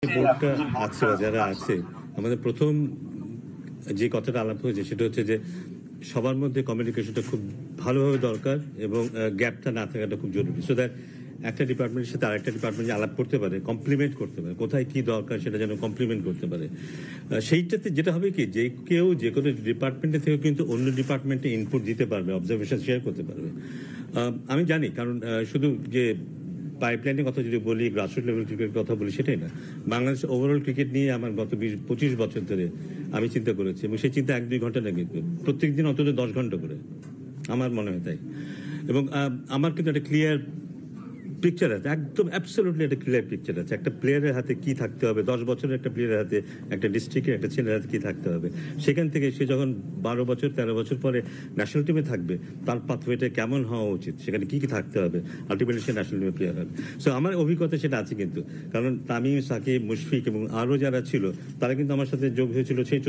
বোর্ডটা আছে বা যারা আছে আমাদের প্রথম যে কথাটা আলাপ হয়েছে সেটা হচ্ছে যে সবার মধ্যে কমিউনিকেশনটা খুব ভালোভাবে দরকার এবং গ্যাপটা না থাকাটা খুব জরুরি, সো দ্যাট একটা ডিপার্টমেন্টের সাথে আরেকটা ডিপার্টমেন্ট আলাপ করতে পারে, কমপ্লিমেন্ট করতে পারে, কোথায় কি দরকার সেটা যেন কমপ্লিমেন্ট করতে পারে। সেইটাতে যেটা হবে কি, যে কেউ যে কোনো ডিপার্টমেন্টে থেকে কিন্তু অন্য ডিপার্টমেন্টে ইনপুট দিতে পারবে, অবজারভেশন শেয়ার করতে পারবে। আমি জানি, কারণ শুধু যে পাইপলাইনের কথা যদি বলি, গ্রাসরুট লেভেল ক্রিকেটের কথা বলি, সেটাই না, বাংলাদেশ ওভারঅল ক্রিকেট নিয়ে আমার গত 20-25 বছর ধরে আমি চিন্তা করেছি, এবং সেই চিন্তা 1-2 ঘন্টা না, কিন্তু প্রত্যেক দিন অন্তত 10 ঘন্টা করে আমার মনে হয় তাই। এবং আমার কিন্তু একটা ক্লিয়ার পিকচার আছে, একদম অ্যাবসলিউটলি একটা ক্লিয়ার পিকচার আছে একটা প্লেয়ারের হাতে কি থাকতে হবে, 10 বছরের একটা প্লেয়ারের হাতে, একটা ডিস্ট্রিক্টের একটা ছেলের হাতে কি থাকতে হবে। সেখান থেকে সে যখন 12 বছর 13 বছর পরে ন্যাশনাল টিমে থাকবে, তার পাথওয়েটা কেমন হওয়া উচিত, সেখানে কি কি থাকতে হবে, আলটিমেটলি সে ন্যাশনাল টিমে প্লেয়ার হবে। সো আমার অভিজ্ঞতা সেটা আছে কিন্তু, কারণ তামিম, সাকিব, মুশফিক এবং আরও যারা ছিল তারা কিন্তু আমার সাথে যোগ হয়েছিল সেই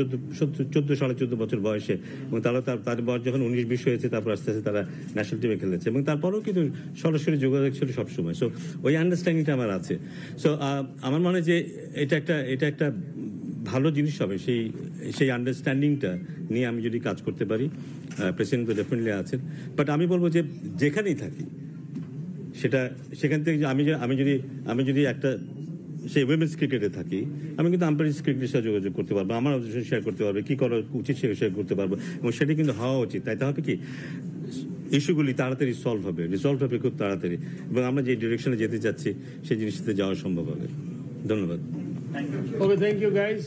14 বছর বয়সে, এবং তার বয়স যখন 19-20 হয়েছে, তারপর আস্তে আস্তে তারা ন্যাশনাল টিমে খেলেছে, এবং তারপরেও কিন্তু সরাসরি যোগাযোগ ছিল সবসময়। সো ওই আন্ডারস্ট্যান্ডিংটা আমার আছে। সো আমার মনে হয় যে এটা একটা ভালো জিনিস হবে, সেই আন্ডারস্ট্যান্ডিংটা নিয়ে আমি যদি কাজ করতে পারি। প্রেসিডেন্ট তো ডেফিনেটলি আছেন, বাট আমি বলবো যে যেখানেই থাকি সেখান থেকে আমি যদি একটা সেই উইমেন্স ক্রিকেটে থাকি, আমি কিন্তু আম্পায়ার ক্রিকেটের সাথে যোগাযোগ করতে পারবো, আমার অবজেশন শেয়ার করতে পারবো, কি করা উচিত সে শেয়ার করতে পারবো, এবং সেটা কিন্তু হওয়া উচিত। তাই হবে কি, ইস্যুগুলি তাড়াতাড়ি রিসলভ হবে খুব তাড়াতাড়ি, এবং আমরা যে ডিরেকশনে যেতে চাচ্ছি সেই জিনিসটাতে যাওয়া সম্ভব হবে। ধন্যবাদ। Okay, thank you guys.